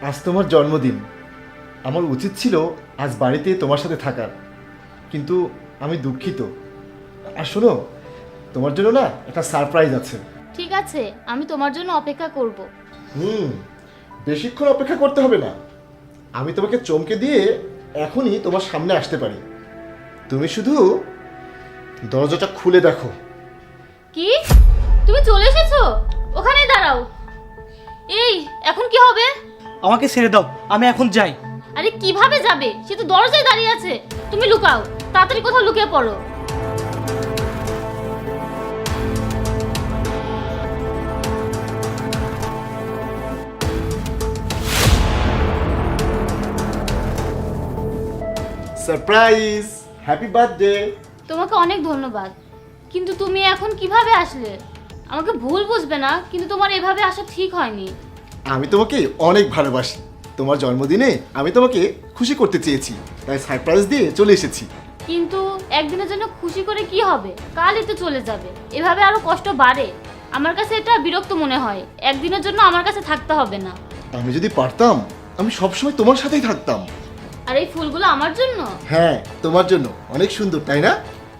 আজ তোমার জন্মদিন। আমার উচিত ছিল আজ বাড়িতে তোমার সাথে থাকার, কিন্তু আমি দুঃখিত। আর শোনো, তোমার জন্য না একটা সারপ্রাইজ আছে। ঠিক আছে, আমি তোমার জন্য অপেক্ষা করব। বেশিক্ষণ অপেক্ষা করতে হবে না। আমি তোমাকে চমকে দিয়ে এখনই তোমার সামনে আসতে পারি। তুমি শুধু দরজাটা খুলে দেখো। কি? তুমি চলে এসেছো? ওখানে দাঁড়াও। এই, এখন কি হবে? আমাকে ছেড়ে দাও, আমি এখন যাই। আরে কিভাবে যাবে? সে তো দরজায় দাঁড়িয়ে আছে। তুমি লুকাও, তাড়াতাড়ি কোথাও লুকিয়ে পড়ো। Surprise, happy birthday. তোমাকে অনেক ধন্যবাদ, কিন্তু তুমি এখন কিভাবে আসলে? আমাকে ভুল বুঝবে না, কিন্তু তোমার এভাবে আসা ঠিক হয়নি। আমি তোমাকে অনেক ভালোবাসি। তোমার জন্মদিনে আমি তোমাকে খুশি করতে চেয়েছি, তাই সারপ্রাইজ দিয়ে চলে এসেছি। কিন্তু একদিনের জন্য খুশি করে কি হবে? কালই তো চলে যাবে। এভাবে আরো কষ্ট বাড়ে। আমার কাছে এটা বিরক্ত মনে হয়। একদিনের জন্য আমার কাছে থাকতে হবে না। আমি যদি পারতাম আমি সবসময় তোমার সাথেই থাকতাম। আর এই ফুলগুলো আমার জন্য? হ্যাঁ, তোমার জন্য। অনেক সুন্দর, তাই না?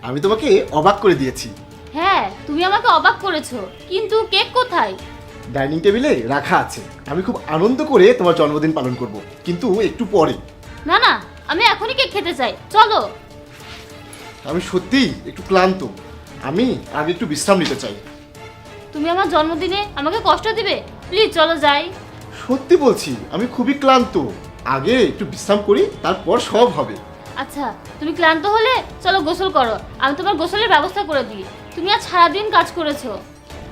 আমি তোমাকে অবাক করে দিয়েছি। হ্যাঁ, তুমি আমাকে অবাক করেছো, কিন্তু কেক কোথায়? ডাইনিং টেবিলে রাখা আছে। আমি খুব আনন্দ করে তোমার জন্মদিন পালন করব, কিন্তু একটু পরে। না না, আমি এখনই কেক খেতে চাই, চলো। আমি সত্যিই একটু ক্লান্ত। আমি আগে একটু বিশ্রাম নিতে চাই। তুমি আমার জন্মদিনে আমাকে কষ্ট দিবে? প্লিজ চলো যাই। সত্যি বলছি, আমি খুবই ক্লান্ত। আগে একটু বিশ্রাম করি, তারপর সব হবে। আচ্ছা, তুমি ক্লান্ত হলে চলো গোসল করো। আমি তোমার গোসলের ব্যবস্থা করে দিই। তুমি আজ সারাদিন কাজ করেছো।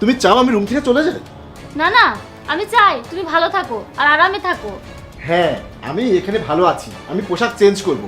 তুমি চাও আমি রুম থেকে চলে যাই? না না, আমি চাই তুমি ভালো থাকো আর আরামে থাকো। হ্যাঁ, আমি এখানে ভালো আছি। আমি পোশাক চেঞ্জ করব।